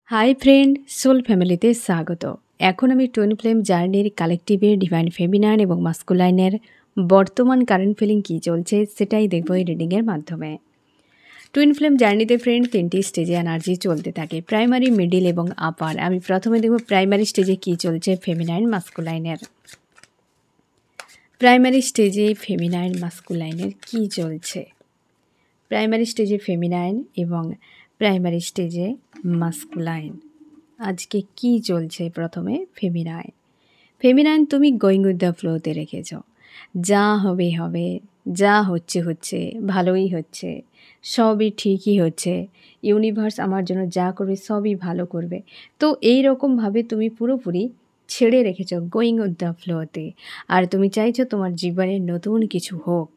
Hi friend, soul ফ্যামিলিতে স্বাগত। এখন আমি টুইন ফ্লেম জার্নির কালেকটিভে ডিভাইন ফেমিনাইন এবং মাস্কুলাইনের বর্তমান কারেন্ট ফিলিং কী চলছে সেটাই দেখব এই রিডিংয়ের মাধ্যমে। টুইন ফ্লেম জার্নিতে ফ্রেন্ড 3টি স্টেজে এনার্জি চলতে থাকে, প্রাইমারি, মিডিল এবং আপার। আমি প্রথমে দেখব প্রাইমারি স্টেজে কী চলছে ফেমিনাইন মাস্কুলাইনের। প্রাইমারি স্টেজে ফেমিনাইন মাস্কুলাইনের কী চলছে? প্রাইমারি স্টেজে ফেমিনাইন এবং প্রাইমারি স্টেজে মাস্কুলাইন আজকে কি চলছে? প্রথমে ফেমিনাইন। ফেমিনাইন তুমি গোয়িং উইথ দ্য ফ্লোতে রেখেছ, যা হবে হবে, যা হচ্ছে হচ্ছে, ভালোই হচ্ছে, সবই ঠিকই হচ্ছে, ইউনিভার্স আমার জন্য যা করবে সবই ভালো করবে। তো এই রকমভাবে তুমি পুরোপুরি ছেড়ে রেখেছ গোয়িং উইথ দ্য ফ্লোতে। আর তুমি চাইছো তোমার জীবনে নতুন কিছু হোক।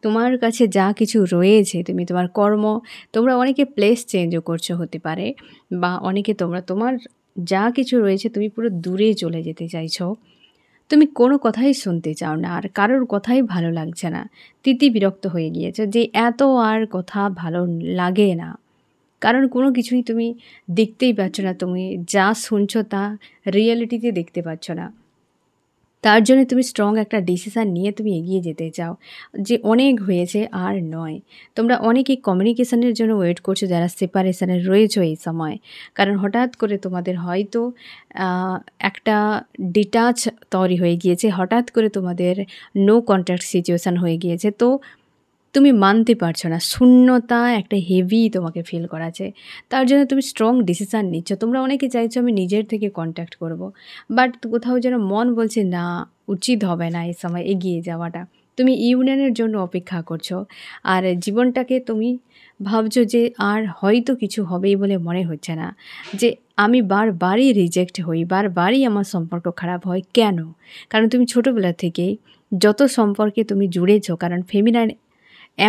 তোমার কাছে যা কিছু রয়েছে, তুমি তোমার কর্ম, তোমরা অনেকে প্লেস চেঞ্জও করছো হতে পারে, বা অনেকে তোমার যা কিছু রয়েছে তুমি পুরো দূরে চলে যেতে চাইছো। তুমি কোনো কথাই শুনতে চাও না, আর কারোর কথাই ভালো লাগছে না। তিতি বিরক্ত হয়ে গিয়েছো যে এত আর কথা ভালো লাগে না, কারণ কোনো কিছুই তুমি দেখতেই পাচ্ছ না। তুমি যা শুনছো তা রিয়েলিটিতে দেখতে পাচ্ছ না। তার জন্য তুমি স্ট্রং একটা ডিসিশান নিয়ে তুমি এগিয়ে যেতে চাও যে অনেক হয়েছে আর নয়। তোমরা অনেকেই কমিউনিকেশনের জন্য ওয়েট করছো যারা সেপারেশনে রয়েছো এই সময়, কারণ হঠাৎ করে তোমাদের হয়তো একটা ডিটাচ তৈরি হয়ে গিয়েছে, হঠাৎ করে তোমাদের নো কন্ট্যাক্ট সিচুয়েশান হয়ে গিয়েছে। তো তুমি মানতে পারছো না, শূন্যতা একটা হেভি তোমাকে ফিল করাচ্ছে। তার জন্য তুমি স্ট্রং ডিসিশান নিচ্ছ। তোমরা অনেকে চাইছো আমি নিজের থেকে কন্ট্যাক্ট করব, বাট কোথাও যেন মন বলছে না, উচিত হবে না এই সময় এগিয়ে যাওয়াটা। তুমি ইউনিয়নের জন্য অপেক্ষা করছো, আর জীবনটাকে তুমি ভাবছো যে আর হয়তো কিছু হবেই বলে মনে হচ্ছে না, যে আমি বারবারই রিজেক্ট হই, বারবারই আমার সম্পর্ক খারাপ হয় কেন? কারণ তুমি ছোটোবেলা থেকেই যত সম্পর্কে তুমি জুড়েছো, কারণ ফেমিনাইন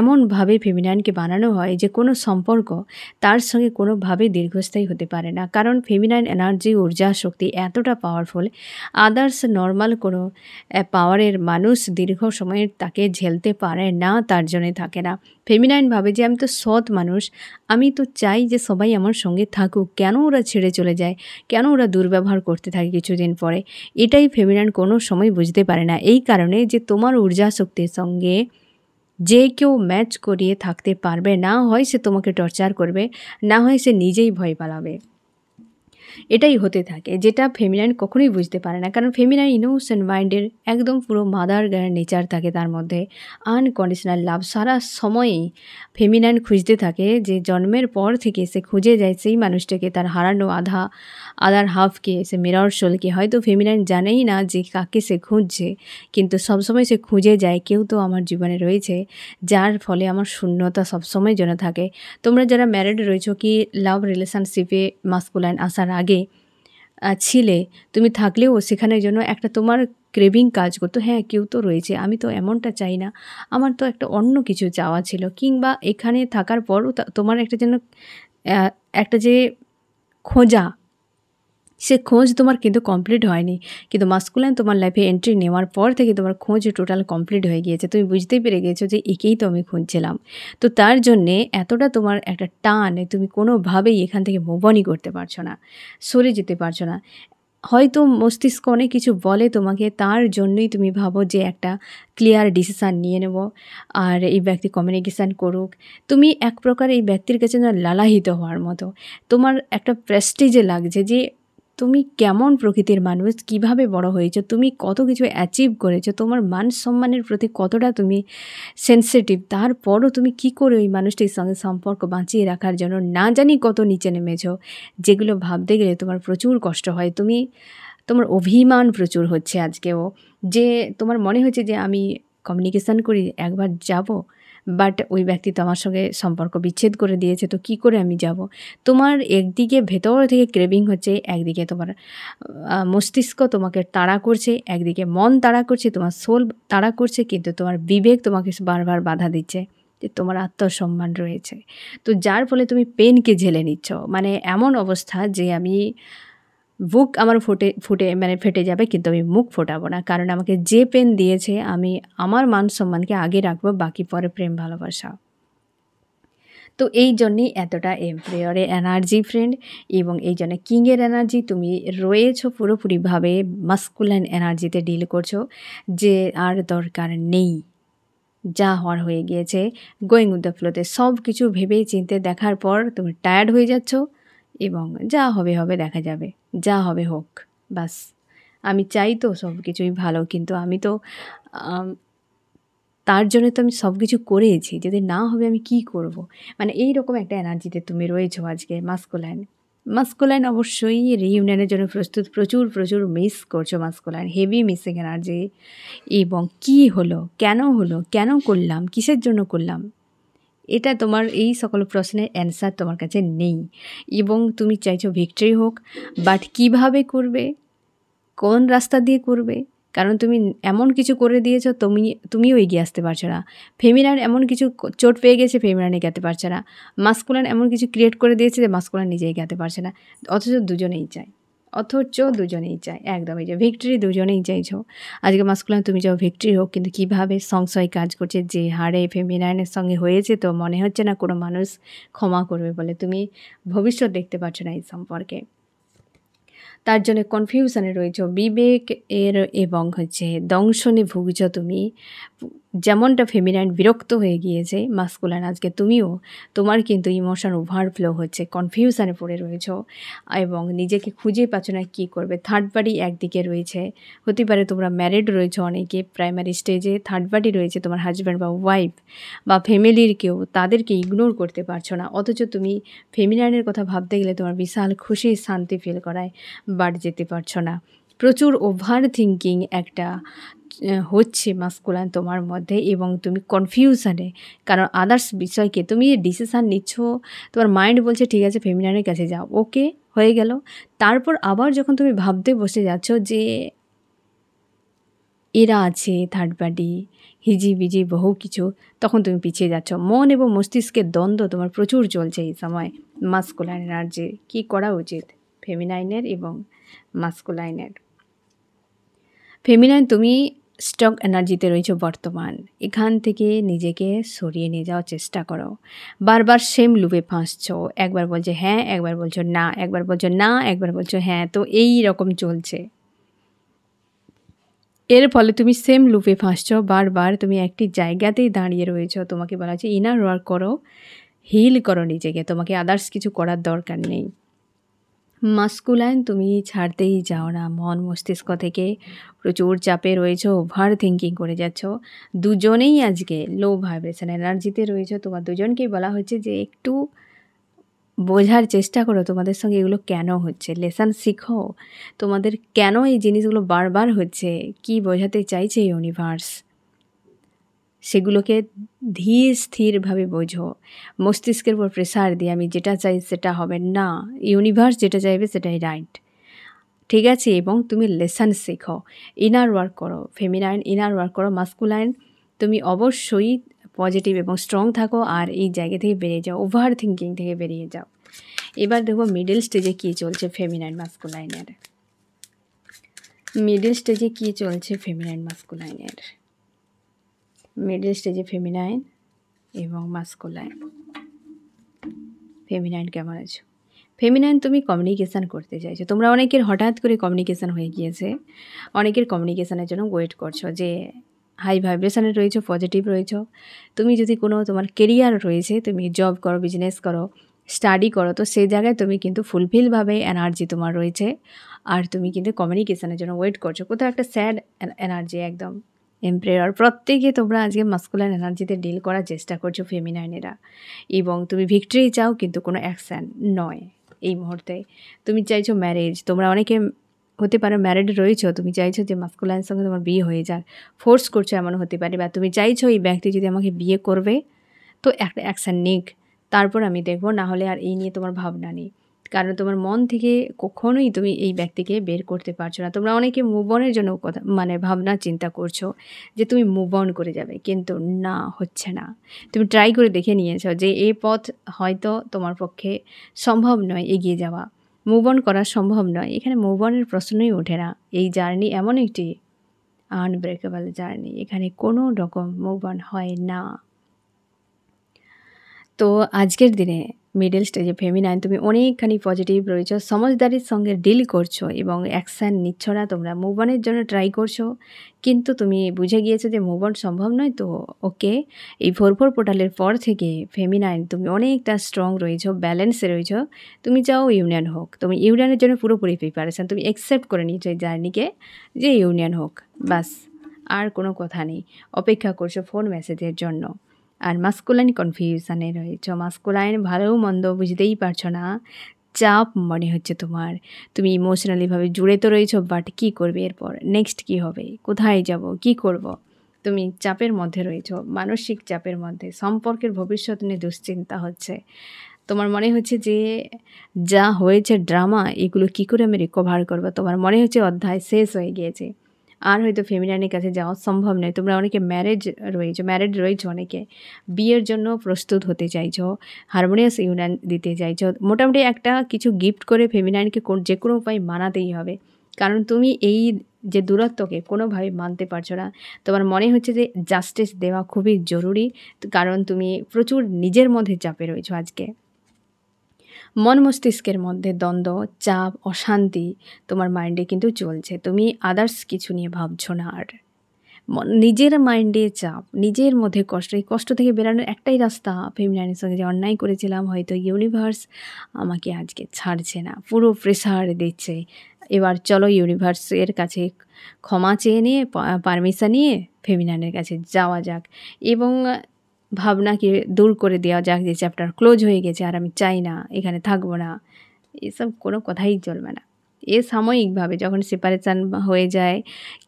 এমনভাবে ফেমিনাইনকে বানানো হয় যে কোনো সম্পর্ক তার সঙ্গে কোনোভাবেই দীর্ঘস্থায়ী হতে পারে না, কারণ ফেমিনাইন এনার্জি, ঊর্জা, শক্তি এতটা পাওয়ারফুল, আদার্স নর্মাল কোনো পাওয়ারের মানুষ দীর্ঘ সময়ের তাকে ঝেলতে পারে না, তার জন্যে থাকে না। ফেমিনাইন ভাবে যে আমি তো সৎ মানুষ, আমি তো চাই যে সবাই আমার সঙ্গে থাকুক, কেন ওরা ছেড়ে চলে যায়, কেন ওরা দুর্ব্যবহার করতে থাকে কিছুদিন পরে? এটাই ফেমিনাইন কোনো সময় বুঝতে পারে না। এই কারণে যে তোমার ঊর্জা শক্তির সঙ্গে যে কেউ ম্যাচ করিয়ে থাকতে পারবে না, হয় সে তোমাকে টর্চার করবে, না হয় সে নিজেই ভয় পালাবে। এটাই হতে থাকে, যেটা ফেমিনাইন কখনোই বুঝতে পারে না, কারণ ফেমিনাইন ইনোসেন্ট মাইন্ডের একদম পুরো মাদার গায়ের নেচার থাকে তার মধ্যে। আনকন্ডিশনাল লাভ সারা সময়ই ফেমিনাইন খুঁজতে থাকে, যে জন্মের পর থেকে সে খুঁজে যায় সেই মানুষটাকে, তার হারানো আদার হাফকে, সে মিরর সোলকে। হয়তো ফেমিনাইন জানেই না যে কাকে সে খুঁজছে, কিন্তু সবসময় সে খুঁজে যায় কেউ তো আমার জীবনে রয়েছে যার ফলে আমার শূন্যতা সবসময় যেন থাকে। তোমরা যারা ম্যারিড রয়েছো কি লাভ রিলেশনশিপে মাস্কুলাইন আসার আগে ছিলে, তুমি থাকলেও সেখানে যেন একটা তোমার ক্রেভিং কাজ করতো, হ্যাঁ কেউ তো রয়েছে, আমি তো এমনটা চাই না, আমার তো একটা অন্য কিছু চাওয়া ছিল। কিংবা এখানে থাকার পরও তোমার একটা যেন একটা যে খোঁজা, সে খোঁজ তোমার কিন্তু কমপ্লিট হয়নি, কিন্তু মাস্কুলাইন তোমার লাইফে এন্ট্রি নেওয়ার পর থেকে তোমার খোঁজ টোটাল কমপ্লিট হয়ে গিয়েছে। তুমি বুঝতেই পেরে গিয়েছো যে একেই তো আমি খুঁজছিলাম। তো তার জন্যে এতটা তোমার একটা টান, তুমি কোনোভাবেই এখান থেকে মুভ অনই করতে পারছো না, সরে যেতে পারছো না। হয়তো মস্তিষ্ক অনেক কিছু বলে তোমাকে, তার জন্যই তুমি ভাবো যে একটা ক্লিয়ার ডিসিশান নিয়ে নেব, আর এই ব্যক্তি কমিউনিকেশান করুক। তুমি এক প্রকার এই ব্যক্তির কাছে না লালায়িত হওয়ার মতো, তোমার একটা প্রেস্টিজে লাগছে যে তুমি কেমন প্রকৃতির মানুষ, কিভাবে বড় হয়েছো, তুমি কত কিছু অ্যাচিভ করেছো, তোমার মান সম্মানের প্রতি কতটা তুমি সেন্সিটিভ। তারপরও তুমি কি করে ওই মানুষটির সঙ্গে সম্পর্ক বাঁচিয়ে রাখার জন্য না জানি কত নিচে নেমেছো, যেগুলো ভাবতে গেলে তোমার প্রচুর কষ্ট হয়। তোমার অভিমান প্রচুর হচ্ছে আজকেও, যে তোমার মনে হচ্ছে যে আমি কমিউনিকেশান করি, একবার যাব, বাট ওই ব্যক্তি তো আমার সঙ্গে সম্পর্ক বিচ্ছেদ করে দিয়েছে, তো কি করে আমি যাব? তোমার একদিকে ভেতর থেকে ক্রেভিং হচ্ছে, একদিকে তোমার মস্তিষ্ক তোমাকে তাড়া করছে, একদিকে মন তাড়া করছে, তোমার সোল তাড়া করছে, কিন্তু তোমার বিবেক তোমাকে বারবার বাধা দিচ্ছে যে তোমার আত্মসম্মান রয়েছে। তো যার ফলে তুমি পেনকে ঝেলে নিচ্ছ, মানে এমন অবস্থা যে আমি বুক আমার ফুটে মানে ফেটে যাবে, কিন্তু আমি মুখ ফোটাবো না, কারণ আমাকে যে পেন দিয়েছে আমি আমার মান সম্মানকে আগে রাখবো, বাকি পরে প্রেম ভালোবাসা। তো এই জন্যেই এতটা এম্পায়ারের এনার্জি ফ্রেন্ড, এবং এই জন্য কিংয়ের এনার্জি তুমি রয়েছো পুরোপুরিভাবে মাস্কুলাইন এনার্জিতে ডিল করছো, যে আর দরকার নেই, যা হওয়ার হয়ে গিয়েছে, গোয়িং উইথ দ্য ফ্লোতে সব কিছু ভেবে চিনতে দেখার পর তুমি টায়ার্ড হয়ে যাচ্ছ, এবং যা হবে হবে দেখা যাবে, যা হবে হোক, বাস। আমি চাই তো সব কিছুই ভালো, কিন্তু আমি তো তার জন্য তো আমি সব কিছু করেছি, যদি না হবে আমি কি করব? মানে এই রকম একটা এনার্জিতে তুমি রয়েছো আজকে মাস্কুলাইন। মাস্কুলাইন অবশ্যই রিইউনিয়নের জন্য প্রস্তুত, প্রচুর প্রচুর মিস করছো মাস্কুলাইন, হেভি মিসিং এনার্জি। এবং কি হলো, কেন করলাম, কিসের জন্য করলাম, এটা তোমার এই সকল প্রশ্নের অ্যান্সার তোমার কাছে নেই, এবং তুমি চাইছো ভিক্টরি হোক, বাট কিভাবে করবে, কোন রাস্তা দিয়ে করবে? কারণ তুমি এমন কিছু করে দিয়েছো, তুমিও এগিয়ে আসতে পারছো না। ফেমিনাইন এমন কিছু চোট পেয়ে গেছে, ফেমিনাইন এগোতে পারছে না। মাস্কুলাইন এমন কিছু ক্রিয়েট করে দিয়েছে যে মাস্কুলাইন নিজে এগোতে পারছে না। অথচ দুজনেই চায়, একদমই যে ভিক্টরি দুজনেই চাইছো। আজকে মাস্কুলাইন তুমি চাও ভিক্টরি হোক, কিন্তু কীভাবে সংশয় কাজ করছে, যে হারে ফেমিনাইনের সঙ্গে হয়েছে, তো মনে হচ্ছে না কোনো মানুষ ক্ষমা করবে বলে। তুমি ভবিষ্যৎ দেখতে পাচ্ছ না এই সম্পর্কে, তার জন্য কনফিউশনে রয়েছ, বিবেক এর এবং দংশনে ভুগছ তুমি। যেমনটা ফেমিনাইন বিরক্ত হয়ে গিয়েছে, মাস্কুলাইন আজকে তুমিও, তোমার কিন্তু ইমোশন ওভারফ্লো হচ্ছে, কনফিউশনে পড়ে রয়েছ এবং নিজেকে খুঁজে পাচ্ছ না কী করবে। থার্ড পার্টি একদিকে রয়েছে, হতে পারে তোমরা ম্যারিড রয়েছে অনেকে প্রাইমারি স্টেজে, থার্ড পার্টি রয়েছে তোমার হাজব্যান্ড বা ওয়াইফ বা ফ্যামিলির কেউ, তাদেরকে ইগনোর করতে পারছো না। অথচ তুমি ফেমিনাইনের কথা ভাবতে গেলে তোমার বিশাল খুশি শান্তি ফিল করায়, বাট যেতে পারছো না। প্রচুর ওভার থিঙ্কিং একটা হচ্ছে মাস্কুলাইন তোমার মধ্যে, এবং তুমি কনফিউশনে, কারণ আদার্স বিষয়কে তুমি ডিসিশান নিচ্ছ, তোমার মাইন্ড বলছে ঠিক আছে ফেমিনাইনের কাছে যাও, ওকে হয়ে গেল। তারপর আবার যখন তুমি ভাবতে বসে যাচ্ছ যে এরা আছে থার্ড পার্টি, হিজিবিজি বহু কিছু, তখন তুমি পিছিয়ে যাচ্ছ। মন এবং মস্তিষ্কের দ্বন্দ্ব তোমার প্রচুর চলছে এই সময়। মাস্কুলাইন এনার্জি কী করা উচিত ফেমিনাইনের এবং মাস্কুলাইনের? ফেমিনাইন তুমি স্টক এনার্জিতে রয়েছো বর্তমান, এখান থেকে নিজেকে সরিয়ে নিয়ে যাওয়ার চেষ্টা করো। বারবার সেম লুপে ফাঁসছো, একবার বলছো হ্যাঁ, একবার বলছো না, একবার বলছো না, একবার বলছো হ্যাঁ, তো এই রকম চলছে। এর ফলে তুমি সেম লুপে ফাঁসছো, বারবার তুমি একটি জায়গাতেই দাঁড়িয়ে রয়েছো। তোমাকে বলা হচ্ছে ইনার ওয়ার্ক করো, হিল করো নিজেকে, তোমাকে আদার্স কিছু করার দরকার নেই। মাস্কুলাইন তুমি ছাড়তেই যাও না, মন মস্তিষ্ক থেকে প্রচুর চাপে রয়েছো, ওভার থিঙ্কিং করে যাচ্ছ। দুজনেই আজকে লো ভাইব্রেশন এনার্জিতে রয়েছো, তোমার দুজনকেই বলা হচ্ছে যে একটু বোঝার চেষ্টা করো তোমাদের সঙ্গে এগুলো কেন হচ্ছে, লেসন শিখো, তোমাদের কেন এই জিনিসগুলো বারবার হচ্ছে, কি বোঝাতে চাইছে ইউনিভার্স, সেগুলোকে ধীর স্থিরভাবে বোঝো। মস্তিষ্কের উপর প্রেসার দিয়ে আমি যেটা চাই সেটা হবে না, ইউনিভার্স যেটা চাইবে সেটাই রাইট, ঠিক আছে? এবং তুমি লেসন শেখো, ইনার ওয়ার্ক করো, ফেমিনাইন ইনার ওয়ার্ক করো। মাস্কুলাইন তুমি অবশ্যই পজিটিভ এবং স্ট্রং থাকো, আর এই জায়গা থেকে বেরিয়ে যাও, ওভার থিঙ্কিং থেকে বেরিয়ে যাও। এবার দেখো মিডল স্টেজে কী চলছে ফেমিনাইন মাস্কুলাইনের, মিডল স্টেজে কী চলছে ফেমিনাইন মাস্কুলাইনের, মিডল স্টেজে ফেমিনাইন এবং মাস্কুলাইন। ফেমিনাইন কেমন আছো? ফেমিনাইন তুমি কমিউনিকেশান করতে চাইছো, তোমরা অনেকের হঠাৎ করে কমিউনিকেশান হয়ে গিয়েছে, অনেকের কমিউনিকেশানের জন্য ওয়েট করছো, যে হাই ভাইব্রেশনে রয়েছো, পজিটিভ রয়েছো। তুমি যদি কোনো তোমার কেরিয়ার রয়েছে, তুমি জব করো, বিজনেস করো, স্টাডি করো, তো সেই জায়গায় তুমি কিন্তু ফুলফিলভাবে এনার্জি তোমার রয়েছে, আর তুমি কিন্তু কমিউনিকেশানের জন্য ওয়েট করছো। কোথাও একটা স্যাড এনার্জি, একদম এম্পায়ার। প্রত্যেকে তোমরা আজকে মাস্কুলাইন এনার্জিতে ডিল করার চেষ্টা করছো ফেমিনাইনেরা, এবং তুমি ভিক্টরি চাও, কিন্তু কোনো অ্যাকশান নয় এই মুহূর্তে। তুমি চাইছো ম্যারেজ, তোমরা অনেকে হতে পারে ম্যারিড রয়েছো, তুমি চাইছো যে মাস্কুলাইনের সঙ্গে তোমার বিয়ে হয়ে যাক, ফোর্স করছো এমন হতে পারে, বা তুমি চাইছো এই ব্যক্তি যদি আমাকে বিয়ে করবে তো একটা অ্যাকশান নিক, তারপর আমি দেখবো, না হলে আর এই নিয়ে তোমার ভাবনা নেই। কারণ তোমার মন থেকে কখনোই তুমি এই ব্যক্তিকে বের করতে পারছো না। তোমরা অনেকে মুভ অনের জন্য কথা ভাবনা চিন্তা করছো যে তুমি মুভ অন করে যাবে, কিন্তু না, হচ্ছে না। তুমি ট্রাই করে দেখে নিয়েছো যে এই পথ হয়তো তোমার পক্ষে সম্ভব নয়, এগিয়ে যাওয়া, মুভ অন করা সম্ভব নয়। এখানে মুভ অনের প্রশ্নই ওঠে না। এই জার্নি এমন একটি আনব্রেকেবল জার্নি, এখানে কোনো রকম মুভ অন হয় না। তো আজকের দিনে মিডল স্টেজে ফেমিনাইন তুমি অনেকখানি পজিটিভ রয়েছো, সমঝদারির সঙ্গে ডিল করছো এবং অ্যাকশান নিচ্ছ না, তোমরা মুভ অনের জন্য ট্রাই করছো, কিন্তু তুমি বুঝে গিয়েছো যে মুভ অন সম্ভব নয়। তো ওকে, এই 4/4 পোর্টালের পর থেকে ফেমিনাইন তুমি অনেকটা স্ট্রং রয়েছো, ব্যালেন্সে রয়েছো। তুমি চাও ইউনিয়ন হোক, তুমি ইউনিয়নের জন্য পুরোপুরি প্রিপারেশান, তুমি অ্যাকসেপ্ট করে নিয়েছো এই জার্নিকে যে ইউনিয়ন হোক, বাস আর কোনো কথা নেই। অপেক্ষা করছো ফোন মেসেজের জন্য। আর মাস্কুলাইন কনফিউশনে রয়েছ, মাস্কুলাইন ভালো মন্দ বুঝতেই পারছো না, চাপ মনে হচ্ছে তোমার। তুমি ইমোশনালিভাবে জুড়ে তো রয়েছো, বাট কী করবে এরপর, নেক্সট কী হবে, কোথায় যাব, কি করব। তুমি চাপের মধ্যে রয়েছো, মানসিক চাপের মধ্যে, সম্পর্কের ভবিষ্যৎ নিয়ে দুশ্চিন্তা হচ্ছে। তোমার মনে হচ্ছে যে যা হয়েছে ড্রামা, এগুলো কী করে আমি রিকভার করবো। তোমার মনে হচ্ছে অধ্যায় শেষ হয়ে গিয়েছে, আর হয়তো ফেমিনাইনের কাছে যাওয়া সম্ভব নয়। তোমরা অনেকে ম্যারিড রয়েছো, অনেকে বিয়ের জন্য প্রস্তুত হতে চাইছো, হারমোনিয়াস ইউনিয়ন দিতে চাইছো। মোটামুটি একটা কিছু গিফট করে ফেমিনাইনকে যে কোনো উপায় মানাতেই হবে, কারণ তুমি এই যে দূরত্বকে কোনোভাবে মানতে পারছো না। তোমার মনে হচ্ছে যে জাস্টিস দেওয়া খুবই জরুরি, কারণ তুমি প্রচুর নিজের মধ্যে চাপে রয়েছো আজকে। মন মস্তিষ্কের মধ্যে দ্বন্দ্ব, চাপ, অশান্তি তোমার মাইন্ডে কিন্তু চলছে। তুমি আদার্স কিছু নিয়ে ভাবছো না আর। নিজের মাইন্ডে চাপ, নিজের মধ্যে কষ্ট, এই কষ্ট থেকে বেরানোর একটাই রাস্তা, ফেমিনাইনের সঙ্গে যে অন্যায় করেছিলাম, হয়তো ইউনিভার্স আমাকে আজকে ছাড়ছে না, পুরো প্রেশার দিচ্ছে। এবার চলো ইউনিভার্সের কাছে ক্ষমা চেয়ে নিয়ে, পারমিশন নিয়ে ফেমিনাইনের কাছে যাওয়া যাক এবং ভাবনাকে দূর করে দেওয়া যাক যে চ্যাপ্টার ক্লোজ হয়ে গেছে, আর আমি চাই না, এখানে থাকবো না। এসব কোনো কথাই চলবে না। এ সাময়িকভাবে যখন সেপারেশান হয়ে যায়,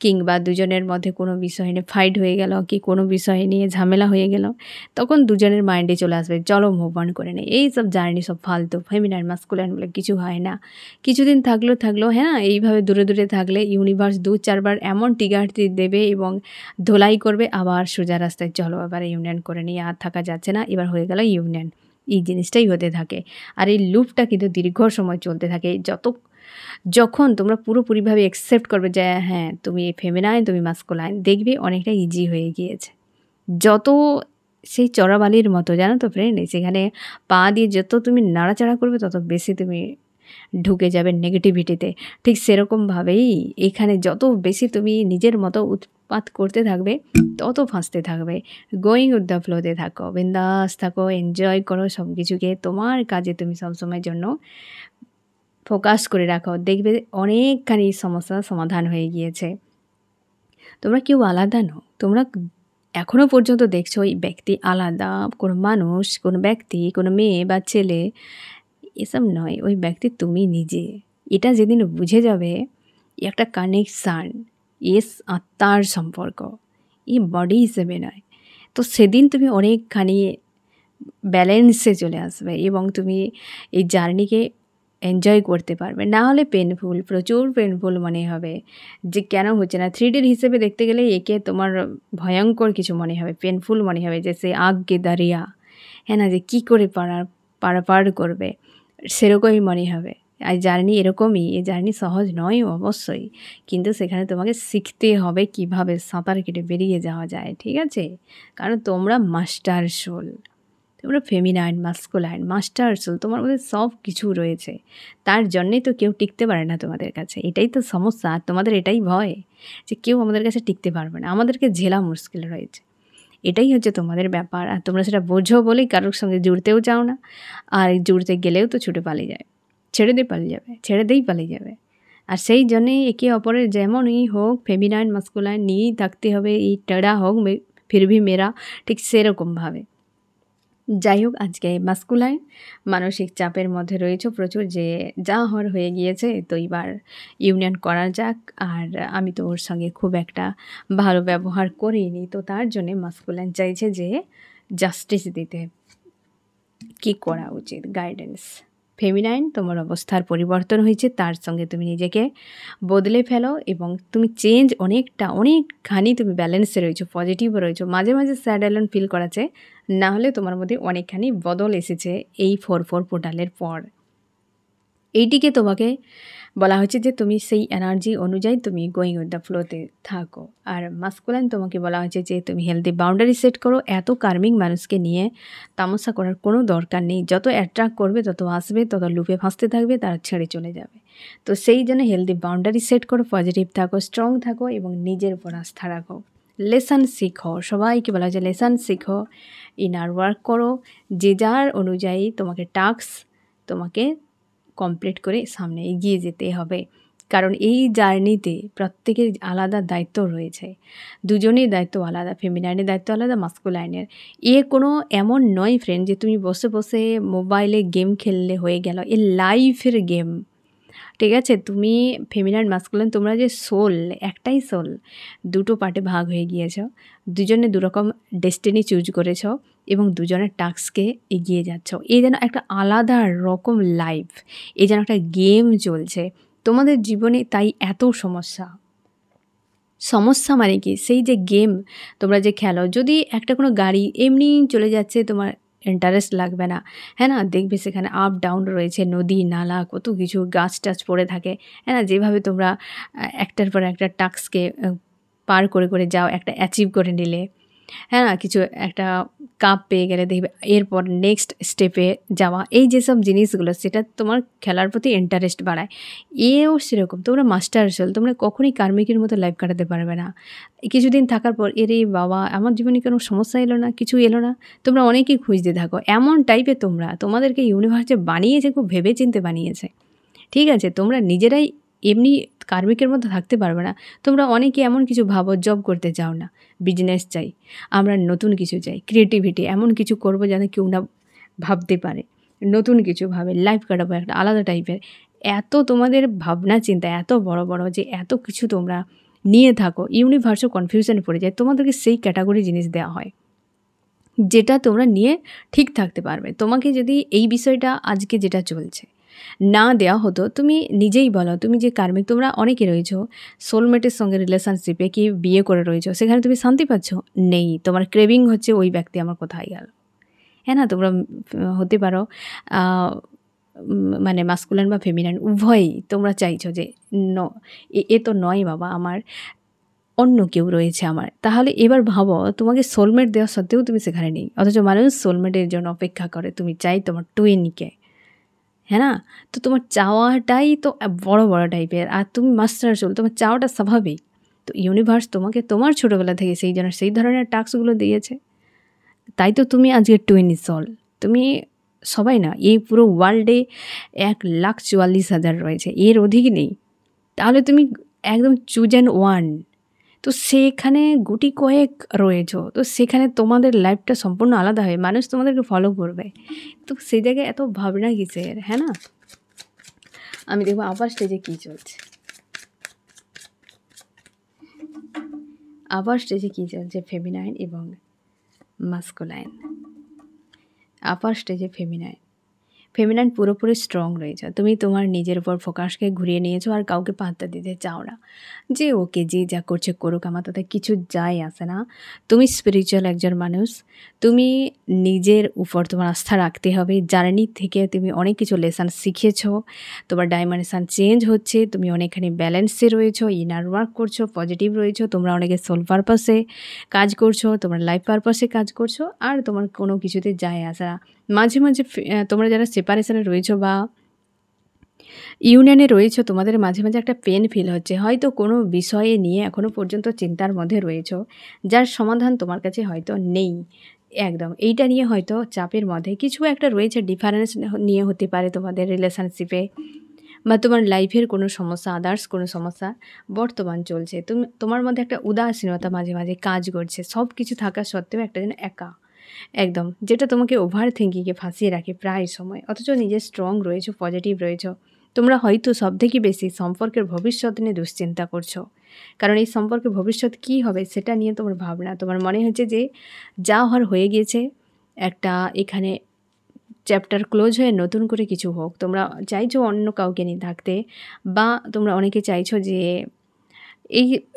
কিংবা দুজনের মধ্যে কোনো বিষয় নিয়ে ফাইট হয়ে গেল, কি কোনো বিষয় নিয়ে ঝামেলা হয়ে গেল, তখন দুজনের মাইন্ডে চলে আসবে চলো মুভ অন করে নেই। এই সব জার্নি সব ফালতু, ফেমিনাইন মাস্কুলাইন বলে কিছু হয় না। কিছুদিন থাকলো, হ্যাঁ, এইভাবে দূরে দূরে থাকলে ইউনিভার্স 2-4 বার এমন টিগারটি দেবে এবং ধোলাই করবে, আবার সোজা রাস্তায় চলো এবার ইউনিয়ন করে নিয়ে আর থাকা যাচ্ছে না, এবার হয়ে গেল ইউনিয়ন। এই জিনিসটাই হতে থাকে, আর এই লুপটা কিন্তু দীর্ঘ সময় চলতে থাকে। যখন তোমরা পুরোপুরিভাবে অ্যাকসেপ্ট করবে যে হ্যাঁ তুমি ফেমিনাইন, তুমি মাস্কুলাইন, দেখবে অনেকটা ইজি হয়ে গিয়েছে। যত সেই চড়াবালির মতো, জানো তো ফ্রেন্ড, সেখানে পা দিয়ে যত তুমি নাড়াচাড়া করবে তত বেশি তুমি ঢুকে যাবে নেগেটিভিটিতে। ঠিক সেরকমভাবেই এখানে যত বেশি তুমি নিজের মতো উৎপাত করতে থাকবে, তত ফাঁসতে থাকবে। গোয়িং উইথ দ্য ফ্লোতে থাকো, বিন্দাস থাকো, এনজয় করো সব কিছুকে, তোমার কাজে তুমি সবসময়ের জন্য ফোকাস করে রাখো, দেখবে অনেকখানি সমস্যার সমাধান হয়ে গিয়েছে। তোমরা কেউ আলাদা নও, তোমরা এখনও পর্যন্ত দেখছো ওই ব্যক্তি আলাদা, কোনো মানুষ, কোনো ব্যক্তি, কোনো মেয়ে বা ছেলে, এসব নয়। ওই ব্যক্তি তুমি নিজে। এটা যেদিন বুঝে যাবে, একটা কানেকশান, এস আত্মার সম্পর্ক, এই বডি হিসেবে নয়, তো সেদিন তুমি অনেকখানি ব্যালেন্সে চলে আসবে এবং তুমি এই জার্নিকে এনজয় করতে পারবে। না হলে পেনফুল, প্রচুর পেনফুল মনে হবে যে কেন হচ্ছে না। 3Dর হিসেবে দেখতে গেলে একে তোমার ভয়ঙ্কর কিছু মনে হবে, পেনফুল মনে হবে, যে সে আগ কে দাঁড়িয়া, হ্যাঁ না, যে কী করে পারাপার করবে, সেরকমই মনে হবে। আর জার্নি এরকমই, এই জার্নি সহজ নয় অবশ্যই, কিন্তু সেখানে তোমাকে শিখতে হবে কিভাবে সাঁতার কেটে বেরিয়ে যাওয়া যায়, ঠিক আছে? কারণ তোমরা মাস্টার সোল, তোমরা ফেমিনাইন, মাস্কুলাইন, মাস্টার সোল, তোমার মধ্যে সব কিছু রয়েছে। তার জন্যেই তো কেউ টিকতে পারে না তোমাদের কাছে, এটাই তো সমস্যা। আর তোমাদের এটাই ভয় যে কেউ আমাদের কাছে টিকতে পারবে না, আমাদেরকে ঝেলা মুশকিল রয়েছে, এটাই হচ্ছে তোমাদের ব্যাপার। আর তোমরা সেটা বোঝো বলেই কারোর সঙ্গে জুড়তেও চাও না, আর জুড়তে গেলেও তো ছুটে পালিয়ে যায়, ছেড়ে দিয়েই পালিয়ে যাবে। আর সেই জন্যেই একে অপরের যেমনই হোক, ফেমিনাইন মাস্কুলাইন নিয়েই থাকতে হবে, এই টেढ़ा হোক ফির ভি মেরা, ঠিক সেরকমভাবে। যাই হোক, আজকে মাস্কুলাইন মানসিক চাপের মধ্যে রয়েছে প্রচুর, যে যা হওয়ার হয়ে গিয়েছে, তো এবার ইউনিয়ন করা যাক। আর আমি তো ওর সঙ্গে খুব একটা ভালো ব্যবহার করিনি, তো তার জন্যে মাস্কুলাইন চাইছে যে জাস্টিস দিতে, কি করা উচিত, গাইডেন্স। ফেমিনাইন, তোমার অবস্থার পরিবর্তন হয়েছে, তার সঙ্গে তুমি নিজেকে বদলে ফেলো এবং তুমি অনেকখানি তুমি ব্যালেন্সে রয়েছো, পজিটিভও রয়েছো। মাঝে মাঝে স্যাড অ্যালোন ফিল করাচ্ছে, না হলে তোমার মধ্যে অনেকখানি বদল এসেছে এই 4/4 পোর্টালের পর। এইটিকে তোমাকে বলা হচ্ছে যে তুমি সেই এনার্জি অনুযায়ী তুমি গোয়িং উইথ দ্য ফ্লোতে থাকো। আর মাস্কুলাইন তোমাকে বলা হয়েছে যে তুমি হেলদি বাউন্ডারি সেট করো। এত কার্মিং মানুষকে নিয়ে তামাশা করার কোনো দরকার নেই। যত অ্যাট্রাক্ট করবে তত আসবে, তত লুপে ফাঁসতে থাকবে, তারা ছেড়ে চলে যাবে। তো সেই জন্য হেলদি বাউন্ডারি সেট করো, পজিটিভ থাকো, স্ট্রং থাকো এবং নিজের উপর আস্থা রাখো। লেসন শিখো, সবাইকে বলা হয়েছে লেসন শিখো, ইনার ওয়ার্ক করো। যে যার অনুযায়ী তোমাকে টাস্ক তোমাকে কমপ্লিট করে সামনে এগিয়ে যেতে হবে। কারণ এই জার্নিতে প্রত্যেকের আলাদা দায়িত্ব রয়েছে, দুজনেই দায়িত্ব আলাদা, ফেমিনাইনের দায়িত্ব আলাদা, মাস্কুলাইনের। কোনো এমন নয় ফ্রেন্ড যে তুমি বসে বসে মোবাইলে গেম খেললে হয়ে গেল, এ লাইফের গেম। ঠিক আছে, তুমি ফেমিনাইন মাস্কুলাইন তোমরা যে সোল, একটাই সোল, দুটো পার্টে ভাগ হয়ে গিয়েছ, দুজনে দুরকম ডেস্টিনি চুজ করেছ এবং দুজনের টাস্ককে এগিয়ে যাচ্ছ। এই যেন একটা আলাদা রকম লাইফ, এই যেন একটা গেম চলছে তোমাদের জীবনে। তাই এত সমস্যা মানে কি, সেই যে গেম তোমরা যে খেলো, যদি একটা কোনো গাড়ি এমনি চলে যাচ্ছে তোমার ইন্টারেস্ট লাগবে না, হ্যাঁ না, দেখবে সেখানে আপ ডাউন রয়েছে, নদী নালা কত কিছু, গাছ টাছ পড়ে থাকে, হ্যাঁ না, যেভাবে তোমরা একটার পর একটা টাস্ককে পার করে করে যাও, একটা অ্যাচিভ করে নিলে, হ্যাঁ না, কিছু একটা কাপ পেয়ে গেলে দেখবে এরপর নেক্সট স্টেপে যাওয়া, এই যেসব জিনিসগুলো সেটা তোমার খেলার প্রতি ইন্টারেস্ট বাড়ায়। এও সেরকম, তোমরা মাস্টার সোল, তোমরা কখনই কার্মিকের মতো লাইফ কাটাতে পারবে না। কিছুদিন থাকার পর এরে বাবা আমার জীবনে কোনো সমস্যা এলো না, কিছু এলো না, তোমরা অনেকেই খুঁজতে থাকো। এমন টাইপের তোমরা, তোমাদেরকে ইউনিভার্সে বানিয়েছে, খুব ভেবে চিন্তে বানিয়েছে। ঠিক আছে, তোমরা নিজেরাই এমনি কার্মিকের মধ্যে থাকতে পারবে না। তোমরা অনেকে এমন কিছু ভাবো, জব করতে চাও না, বিজনেস চাই, আমরা নতুন কিছু চাই, ক্রিয়েটিভিটি, এমন কিছু করবো যাতে কেউ না ভাবতে পারে, নতুন কিছু ভাবে, লাইফ কাটাবো একটা আলাদা টাইপের। এত তোমাদের ভাবনা চিন্তা এত বড় বড় যে এত কিছু তোমরা নিয়ে থাকো, ইউনিভার্সও কনফিউশনে পড়ে যায়। তোমাদেরকে সেই ক্যাটাগরি জিনিস দেওয়া হয় যেটা তোমরা নিয়ে ঠিক থাকতে পারবে। তোমাকে যদি এই বিষয়টা আজকে যেটা চলছে না দেওয়া হতো, তুমি নিজেই বলো, তুমি যে কার্মিক, তোমরা অনেকে রয়েছো সোলমেটের সঙ্গে রিলেশনশিপে, কি বিয়ে করে রয়েছো, সেখানে তুমি শান্তি পাচ্ছ নেই, তোমার ক্রেভিং হচ্ছে ওই ব্যক্তি আমার কোথায় গেল, হ্যাঁ না। তোমরা হতে পারো মানে মাস্কুলাইন বা ফেমিনাইন উভয়ই, তোমরা চাইছো যে এ তো নয় বাবা, আমার অন্য কেউ রয়েছে আমার। তাহলে এবার ভাবো, তোমাকে সোলমেট দেওয়া সত্ত্বেও তুমি সেখানে নেই, অথচ মানুষ সোলমেটের জন্য অপেক্ষা করে, তুমি চাই তোমার টুইনকে, হ্যাঁ না। তো তোমার চাওয়াটাই তো বড় বড় টাইপের, আর তুমি মাস্টার সোল, তোমার চাওয়াটা স্বাভাবিক। তো ইউনিভার্স তোমাকে তোমার ছোটোবেলা থেকে সেই ধরনের টাস্কগুলো দিয়েছে, তাই তো তুমি আজকে টুইন সোল। তুমি সবাই না, এই পুরো ওয়ার্ল্ডে 1,44,000 রয়েছে, এর অধিক নেই। তাহলে তুমি একদম চুজ অ্যান্ড ওয়ান, তো সেখানে গুটি কয়েক রয়েছো, তো সেখানে তোমাদের লাইফটা সম্পূর্ণ আলাদা হয়, মানুষ তোমাদেরকে ফলো করবে। তো সেই জায়গায় এত ভাবনা কিসের, হ্যাঁ না। আমি দেখবো আবার স্টেজে কী চলছে, ফেমিনাইন এবং মাস্কুলাইন। আপার স্টেজে ফেমিনাইন পুরোপুরি স্ট্রং রয়েছে, তুমি তোমার নিজের উপর ফোকাসকে ঘুরিয়ে নিয়েছো, আর কাউকে পাত্তা দিতে চাও না, যে ওকে যে যা করছে করুক, আমার তাতে কিছু যায় আসে না। তুমি স্পিরিচুয়াল একজন মানুষ, তুমি নিজের উপর তোমার আস্থা রাখতে হবে। জার্নি থেকে তুমি অনেক কিছু লেসন শিখেছো, তোমার ডাইমেনশন চেঞ্জ হচ্ছে, তুমি অনেকখানি ব্যালেন্সে রয়েছো, ইনার ওয়ার্ক করছো, পজিটিভ রয়েছো, তোমরা অনেকে সোল পারপাসে কাজ করছো, তোমার লাইফ পারপাসে কাজ করছো, আর তোমার কোনো কিছুতে যায় আসে না। মাঝে মাঝে তোমরা যারা সেপারেশনে রয়েছো বা ইউনিয়নে রয়েছো, তোমাদের মাঝে মাঝে একটা পেন ফিল হচ্ছে, হয়তো কোনো বিষয়ে নিয়ে এখনও পর্যন্ত চিন্তার মধ্যে রয়েছো, যার সমাধান তোমার কাছে হয়তো নেই একদম। এইটা নিয়ে হয়তো চাপের মধ্যে কিছু একটা রয়েছে, ডিফারেন্স নিয়ে হতে পারে তোমাদের রিলেশনশিপে, বা তোমার লাইফের কোনো সমস্যা, আদার্স কোনো সমস্যা বর্তমান চলছে। তোমার মধ্যে একটা উদাসীনতা মাঝে মাঝে কাজ করছে, সব কিছু থাকা সত্ত্বেও একটা যেন একা একদম, যেটা তোমাকে ওভার থিঙ্কিংয়ে ফাঁসিয়ে রাখে প্রায় সময়। অথচ নিজে স্ট্রং রয়েছো, পজিটিভ রয়েছো, তোমরা হয়তো সবথেকে বেশি সম্পর্কের ভবিষ্যৎ নিয়ে দুশ্চিন্তা করছো, কারণ এই সম্পর্কের ভবিষ্যৎ কী হবে সেটা নিয়ে তোমার ভাবনা। তোমার মনে হচ্ছে যে যা হওয়ার হয়ে গিয়েছে, একটা এখানে চ্যাপ্টার ক্লোজ হয়ে নতুন করে কিছু হোক। তোমরা চাইছো অন্য কাউকে নিয়ে থাকতে, বা তোমরা অনেকে চাইছো যে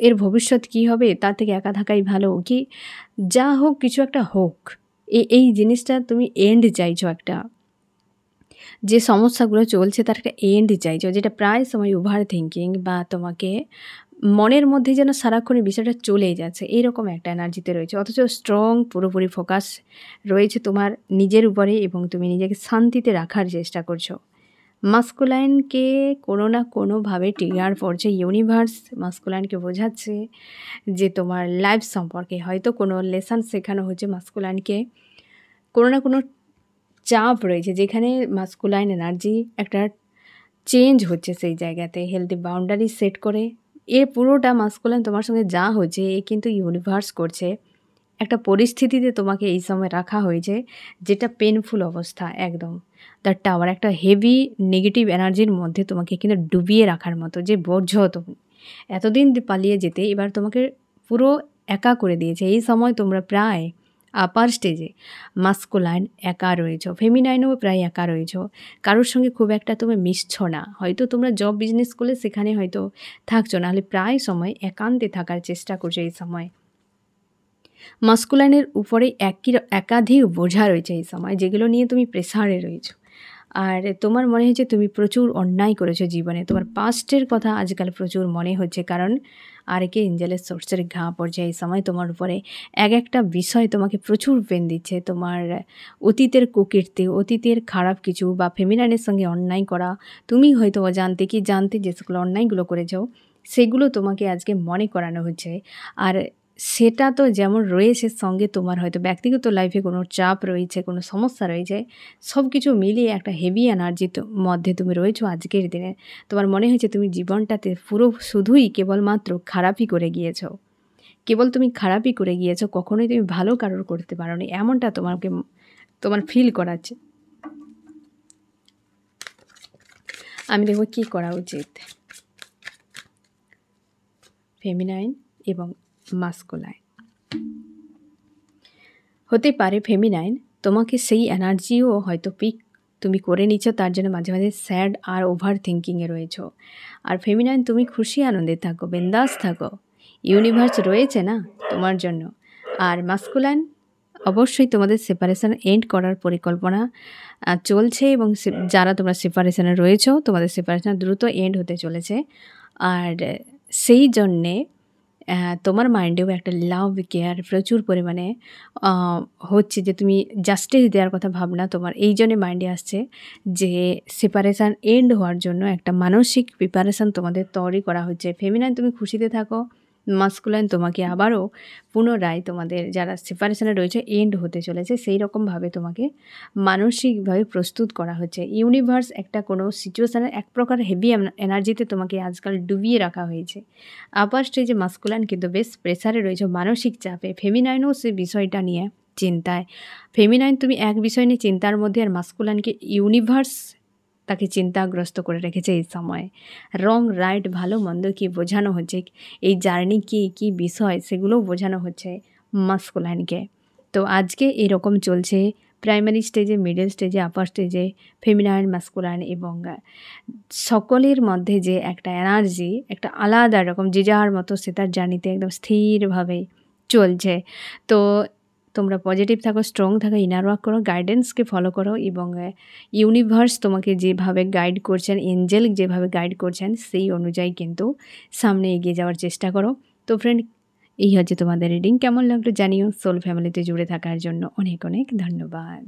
এর ভবিষ্যৎ কী হবে, তার থেকে একা থাকাই ভালো, কি যা হোক কিছু একটা হোক, এই জিনিসটা তুমি এন্ড চাইছো একটা। যে সমস্যাগুলো চলছে তার একটা এন্ড চাইছো, যেটা প্রায় সময় ওভার থিঙ্কিং বা তোমাকে মনের মধ্যে যেন সারাক্ষণই বিষয়টা চলেই যাচ্ছে, এইরকম একটা এনার্জিতে রয়েছে। অথচ স্ট্রং পুরোপুরি ফোকাস রয়েছে তোমার নিজের উপরে এবং তুমি নিজেকে শান্তিতে রাখার চেষ্টা করছো। মাস্কুলাইনকে কোনো না কোনোভাবে ট্রিগার করছে ইউনিভার্স। মাস্কুলাইনকে বোঝাচ্ছে যে তোমার লাইফ সম্পর্কে হয়তো কোনো লেসন শেখানো হচ্ছে মাস্কুলাইনকে। কোনো না কোনো চাপ রয়েছে যেখানে মাস্কুলাইন এনার্জি একটা চেঞ্জ হচ্ছে, সেই জায়গাতে হেলদি বাউন্ডারি সেট করে। পুরোটা মাস্কুলাইন তোমার সঙ্গে যা হচ্ছে কিন্তু ইউনিভার্স করছে। একটা পরিস্থিতিতে তোমাকে এই সময় রাখা হয়েছে যেটা পেনফুল অবস্থা একদম। দ্য টাওয়ার একটা হেভি নেগেটিভ এনার্জির মধ্যে তোমাকে কিন্তু ডুবিয়ে রাখার মতো, যে বোঝো তুমি এতদিন পালিয়ে যেতে, এবার তোমাকে পুরো একা করে দিয়েছে। এই সময় তোমরা প্রায় আপার স্টেজে মাস্কুলাইন একা রয়েছ, ফেমিনাইনও প্রায় একা রয়েছ। কারোর সঙ্গে খুব একটা তুমি মিশছ না। হয়তো তোমরা জব বিজনেস করলে সেখানে হয়তো থাকছো, নাহলে প্রায় সময় একান্তে থাকার চেষ্টা করছো এই সময়। মাস্কুলাইনের উপরে একাধিক বোঝা রয়েছে এই সময়, যেগুলো নিয়ে তুমি প্রেসারে রয়েছো। আর তোমার মনে হচ্ছে তুমি প্রচুর অন্যায় করেছো জীবনে। তোমার পাস্টের কথা আজকাল প্রচুর মনে হচ্ছে, কারণ আরেকে এঞ্জেলের সোর্সের ঘা পড়ছে এই সময় তোমার উপরে। একটা বিষয় তোমাকে প্রচুর পেন দিচ্ছে। তোমার অতীতের কুকীর্তি, অতীতের খারাপ কিছু বা ফেমিনাইনের সঙ্গে অন্যায় করা, তুমি হয়তো অজান্তে কি জানতে যে সকল অন্যায়গুলো করেছো সেগুলো তোমাকে আজকে মনে করানো হচ্ছে। আর সেটা তো যেমন রয়েছে, সঙ্গে তোমার হয়তো ব্যক্তিগত লাইফে কোনো চাপ রয়েছে, কোনো সমস্যা রয়েছে, সব কিছু মিলিয়ে একটা হেভি এনার্জির মধ্যে তুমি রয়েছো আজকের দিনে। তোমার মনে হয়েছে তুমি জীবনটাতে পুরো শুধুই কেবলমাত্র খারাপই করে গিয়েছো। কেবল তুমি খারাপই করে গিয়েছো, কখনোই তুমি ভালো কারোর করতে পারোনি, এমনটা তোমার ফিল করাচ্ছে। আমি দেখব কী করা উচিত। ফেমিনাইন এবং মাস্কুলাইন হতে পারে। ফেমিনাইন তোমাকে সেই এনার্জিও হয়তো পিক তুমি করে নিচ্ছ, তার জন্য মাঝে মাঝে স্যাড আর ওভার থিঙ্কিংয়ে রয়েছো। আর ফেমিনাইন তুমি খুশি আনন্দে থাকো, বিন্দাস থাকো, ইউনিভার্স রয়েছে না তোমার জন্য। আর মাস্কুলাইন অবশ্যই তোমাদের সেপারেশন এন্ড করার পরিকল্পনা চলছে, এবং যারা তোমরা সেপারেশনে রয়েছো তোমাদের সেপারেশন দ্রুত এন্ড হতে চলেছে। আর সেই জন্যে তোমার মাইন্ডেও একটা লাভ কেয়ার প্রচুর পরিমাণে হচ্ছে, যে তুমি জাস্টিস দেওয়ার কথা ভাবনা তোমার এই জন্যে মাইন্ডে আসছে, যে সেপারেশান এন্ড হওয়ার জন্য একটা মানসিক প্রিপারেশান তোমাদের তৈরি করা হচ্ছে। ফেমিনাইন তুমি খুশিতে থাকো, মাস্কুলাইন তোমাকে আবারও পুনরায় তোমাদের যারা সেপারেশনে রয়েছে এন্ড হতে চলেছে সেই রকমভাবে তোমাকে মানসিকভাবে প্রস্তুত করা হচ্ছে। ইউনিভার্স একটা কোনো সিচুয়েশানে এক প্রকার হেভি এনার্জিতে তোমাকে আজকাল ডুবিয়ে রাখা হয়েছে। আপার স্টেজে মাস্কুলাইন কিন্তু বেশ প্রেসারে রয়েছে, মানসিক চাপে। ফেমিনাইনও সে বিষয়টা নিয়ে চিন্তায়। ফেমিনাইন তুমি এক বিষয় নিয়ে চিন্তার মধ্যে, আর মাস্কুলাইনকে ইউনিভার্স তাকে চিন্তাগ্রস্ত করে রেখেছে এই সময়। রং রাইট ভালো মন্দ কী বোঝানো হচ্ছে, এই জার্নি কী বিষয় সেগুলোও বোঝানো হচ্ছে মাস্কুলাইনকে। তো আজকে এরকম চলছে প্রাইমারি স্টেজে, মিডল স্টেজে, আপার স্টেজে ফেমিনাইন, মাস্কুলাইন এবং সকলের মধ্যে যে একটা এনার্জি, একটা আলাদা রকম যে যার মতো সে তার জার্নিতে একদম স্থিরভাবে চলছে। তো তোমরা পজিটিভ থাকো, স্ট্রং থাকো, ইনার ওয়ার্ক করো, গাইডেন্সকে ফলো করো, এবং ইউনিভার্স তোমাকে যেভাবে গাইড করছেন, এঞ্জেল যেভাবে গাইড করছেন সেই অনুযায়ী কিন্তু সামনে এগিয়ে যাওয়ার চেষ্টা করো। তো ফ্রেন্ড, এই হচ্ছে তোমাদের রিডিং। কেমন লাগলো জানিও। সোল ফ্যামিলিতে জুড়ে থাকার জন্য অনেক অনেক ধন্যবাদ।